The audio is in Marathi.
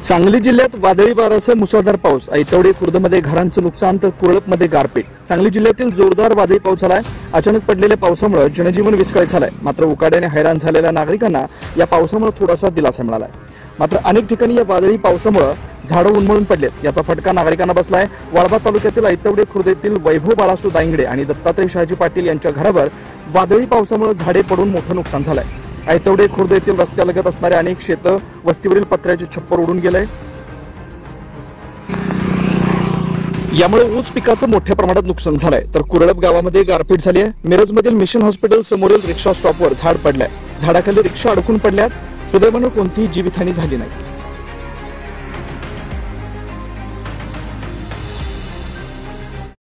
सांगली जिल्ह्यात वादळी वाऱ्यासह मुसळधार पाऊस, ऐतवडे खुर्दमध्ये घरांचं नुकसान तर कुरळपमध्ये गारपीट। सांगली जिल्ह्यातील जोरदार वादळी पाऊस झालाय। अचानक पडलेल्या पावसामुळे जनजीवन विस्कळीत झालंय। मात्र उकाड्याने हैराण झालेल्या नागरिकांना या पावसामुळे थोडासा दिलासा मिळालाय। मात्र अनेक ठिकाणी या वादळी पावसामुळे झाडं उन्मळून पडलेत, याचा फटका नागरिकांना बसलाय। वाळवा तालुक्यातील ऐतवडे खुर्देतील वैभव बाळासू दांगडे आणि दत्तात्रय शहाजी पाटील यांच्या घरावर वादळी पावसामुळे झाडे पडून मोठं नुकसान झालंय। ऐतवडे खुर्द येथील रस्त्यालगत असणारे अनेक शेतं, वस्तीवरील पत्र्याचे छप्पर उडून गेले। यामुळे ऊस पिकाचं मोठ्या प्रमाणात नुकसान झालंय। तर कुरळप गावामध्ये गारपीट झाली आहे। मिरजमधील मिशन हॉस्पिटल समोरील रिक्षा स्टॉपवर झाड पडलंय। झाडाखाली रिक्षा अडकून पडल्यात। सुदैवानं कोणतीही जीवितहानी झाली नाही।